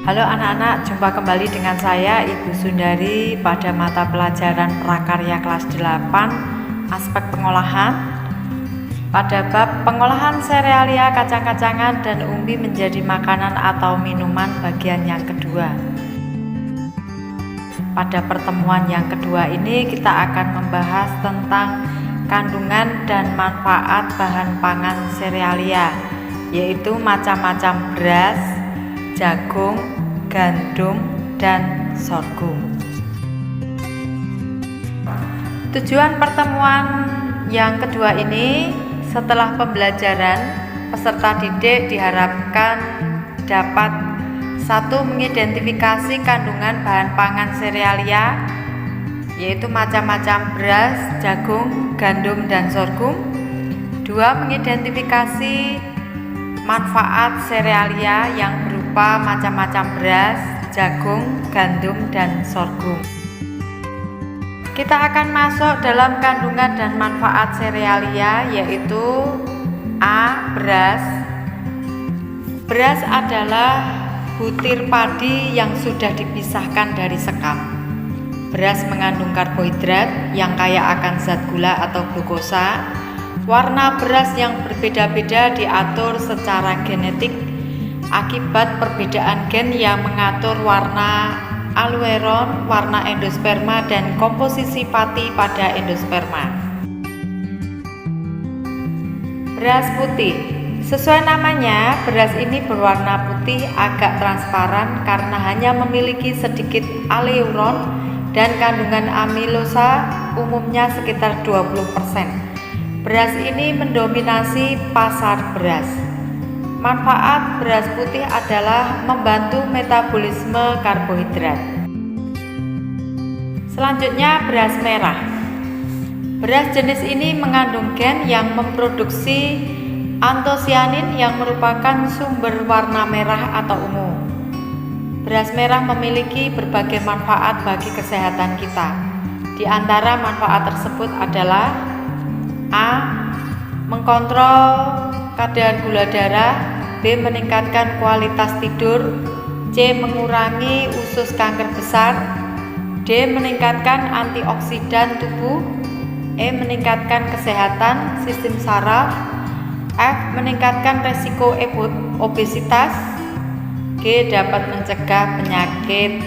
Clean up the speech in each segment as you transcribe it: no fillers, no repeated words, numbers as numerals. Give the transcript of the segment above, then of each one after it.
Halo anak-anak, jumpa kembali dengan saya Ibu Sundari pada mata pelajaran prakarya kelas 8 aspek pengolahan. Pada bab pengolahan serealia, kacang-kacangan dan umbi menjadi makanan atau minuman bagian yang kedua. Pada pertemuan yang kedua ini kita akan membahas tentang kandungan dan manfaat bahan pangan serealia, yaitu macam-macam beras, jagung, gandum, dan sorghum. Tujuan pertemuan yang kedua ini, setelah pembelajaran, peserta didik diharapkan dapat 1. Mengidentifikasi kandungan bahan pangan serealia, yaitu macam-macam beras, jagung, gandum, dan sorghum. 2. Mengidentifikasi manfaat serealia yang berupa macam-macam beras, jagung, gandum, dan sorghum. Kita akan masuk dalam kandungan dan manfaat serealia, yaitu A. Beras. Beras adalah butir padi yang sudah dipisahkan dari sekam. Beras mengandung karbohidrat yang kaya akan zat gula atau glukosa. Warna beras yang berbeda-beda diatur secara genetik akibat perbedaan gen yang mengatur warna aleuron, warna endosperma, dan komposisi pati pada endosperma. Beras putih. Sesuai namanya, beras ini berwarna putih agak transparan karena hanya memiliki sedikit aleuron dan kandungan amilosa umumnya sekitar 20%. Beras ini mendominasi pasar beras. Manfaat beras putih adalah membantu metabolisme karbohidrat. Selanjutnya, beras merah. Beras jenis ini mengandung gen yang memproduksi antosianin yang merupakan sumber warna merah atau ungu. Beras merah memiliki berbagai manfaat bagi kesehatan kita. Di antara manfaat tersebut adalah A. Mengkontrol kadar gula darah. B. Meningkatkan kualitas tidur. C. Mengurangi usus kanker besar. D. Meningkatkan antioksidan tubuh. E. Meningkatkan kesehatan sistem saraf. F. Meningkatkan resiko obesitas. G. Dapat mencegah penyakit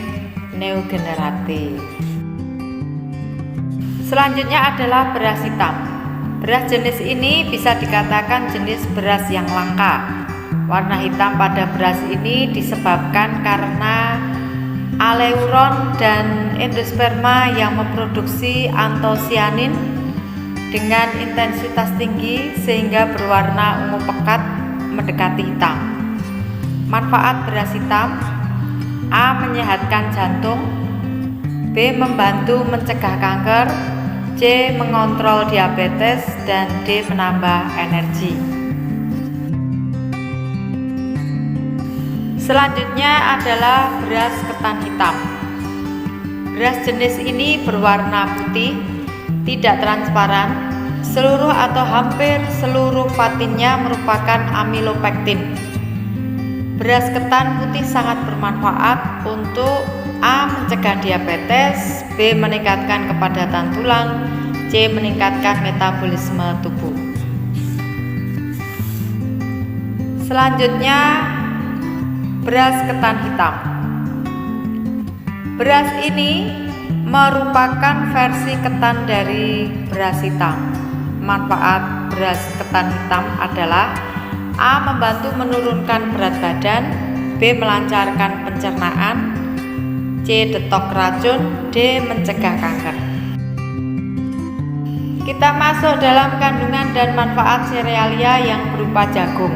neurodegeneratif. Selanjutnya adalah beras hitam. Beras jenis ini bisa dikatakan jenis beras yang langka. Warna hitam pada beras ini disebabkan karena aleuron dan endosperma yang memproduksi antosianin dengan intensitas tinggi sehingga berwarna ungu pekat mendekati hitam. Manfaat beras hitam: A. Menyehatkan jantung. B. Membantu mencegah kanker. C. Mengontrol diabetes. Dan D. Menambah energi. Selanjutnya adalah beras ketan hitam. Beras jenis ini berwarna putih, tidak transparan. Seluruh atau hampir seluruh patinnya merupakan amilopektin. Beras ketan putih sangat bermanfaat untuk A. Mencegah diabetes. B. Meningkatkan kepadatan tulang. C. Meningkatkan metabolisme tubuh. Selanjutnya, beras ketan hitam. Beras ini merupakan versi ketan dari beras hitam. Manfaat beras ketan hitam adalah A. Membantu menurunkan berat badan. B. Melancarkan pencernaan. C. Detok racun. D. Mencegah kanker. Kita masuk dalam kandungan dan manfaat serealia yang berupa jagung.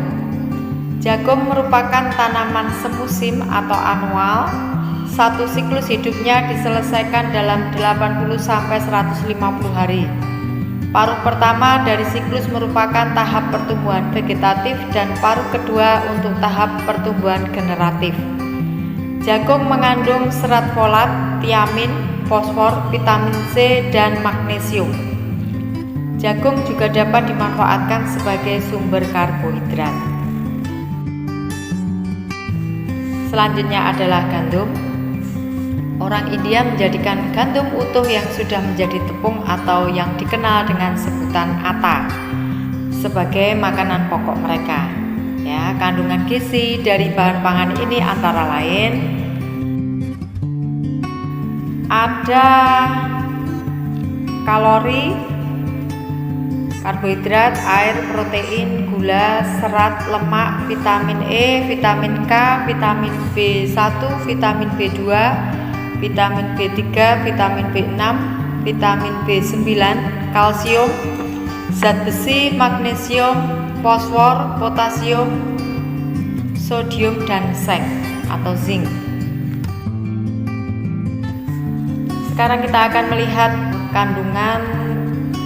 Jagung merupakan tanaman semusim atau anual. Satu siklus hidupnya diselesaikan dalam 80-150 hari. Paruh pertama dari siklus merupakan tahap pertumbuhan vegetatif dan paruh kedua untuk tahap pertumbuhan generatif. Jagung mengandung serat folat, tiamin, fosfor, vitamin C, dan magnesium. Jagung juga dapat dimanfaatkan sebagai sumber karbohidrat. Selanjutnya adalah gandum. Orang India menjadikan gandum utuh yang sudah menjadi tepung atau yang dikenal dengan sebutan atta sebagai makanan pokok mereka. Ya, kandungan gizi dari bahan pangan ini antara lain ada kalori, karbohidrat, air, protein, gula, serat, lemak, vitamin E, vitamin K, vitamin B1, vitamin B2, vitamin B3, vitamin B6, vitamin B9, kalsium, zat besi, magnesium, fosfor, potasium, sodium, dan seng atau zinc. Sekarang kita akan melihat kandungan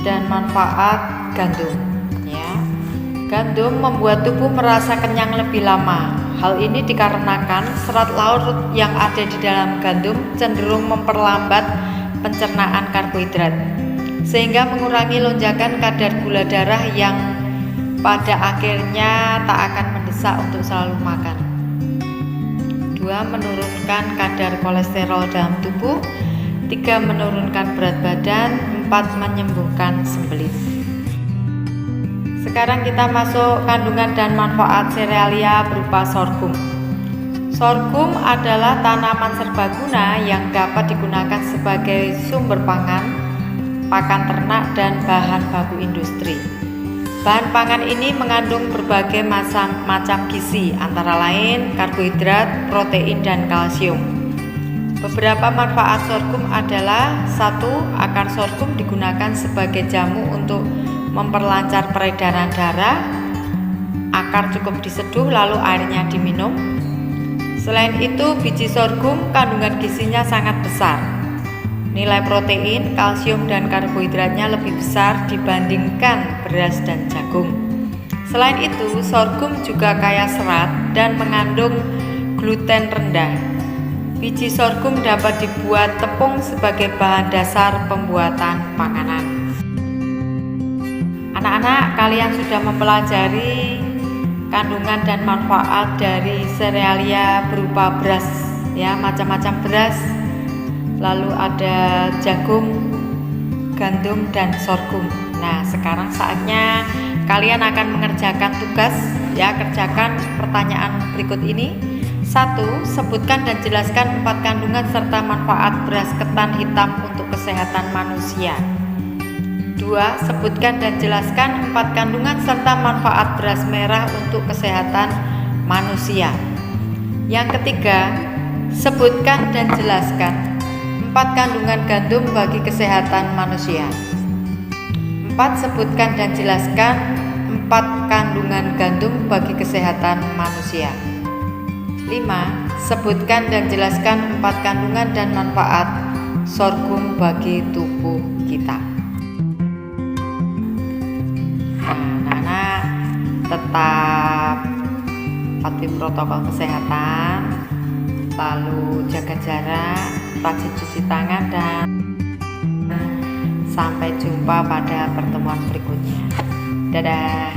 dan manfaat gandum. Ya, gandum membuat tubuh merasa kenyang lebih lama. Hal ini dikarenakan serat laut yang ada di dalam gandum cenderung memperlambat pencernaan karbohidrat, sehingga mengurangi lonjakan kadar gula darah yang pada akhirnya tak akan mendesak untuk selalu makan. 2. Menurunkan kadar kolesterol dalam tubuh. 3. Menurunkan berat badan. 4. Menyembuhkan sembelit. Sekarang kita masuk kandungan dan manfaat serealia berupa sorghum. Sorghum adalah tanaman serbaguna yang dapat digunakan sebagai sumber pangan, pakan ternak, dan bahan baku industri. Bahan pangan ini mengandung berbagai macam gizi, antara lain karbohidrat, protein, dan kalsium. Beberapa manfaat sorghum adalah: 1. Akar sorghum digunakan sebagai jamu untuk memperlancar peredaran darah. Akar cukup diseduh lalu airnya diminum. Selain itu, biji sorghum kandungan gizinya sangat besar. Nilai protein, kalsium, dan karbohidratnya lebih besar dibandingkan beras dan jagung. Selain itu, sorghum juga kaya serat dan mengandung gluten rendah. Biji sorghum dapat dibuat tepung sebagai bahan dasar pembuatan makanan. Anak-anak, kalian sudah mempelajari kandungan dan manfaat dari serealia berupa beras, ya, macam-macam beras. Lalu ada jagung, gandum, dan sorghum. Nah, sekarang saatnya kalian akan mengerjakan tugas, ya. Kerjakan pertanyaan berikut ini. 1. Sebutkan dan jelaskan 4 kandungan serta manfaat beras ketan hitam untuk kesehatan manusia. 2. Sebutkan dan jelaskan 4 kandungan serta manfaat beras merah untuk kesehatan manusia. Yang ketiga, sebutkan dan jelaskan 4 kandungan gandum bagi kesehatan manusia. 4. Sebutkan dan jelaskan 4 kandungan gandum bagi kesehatan manusia. 5. Sebutkan dan jelaskan 4 kandungan dan manfaat sorghum bagi tubuh kita. Anak-anak, tetap patuhi protokol kesehatan, lalu jaga jarak, rajin cuci tangan, dan sampai jumpa pada pertemuan berikutnya. Dadah.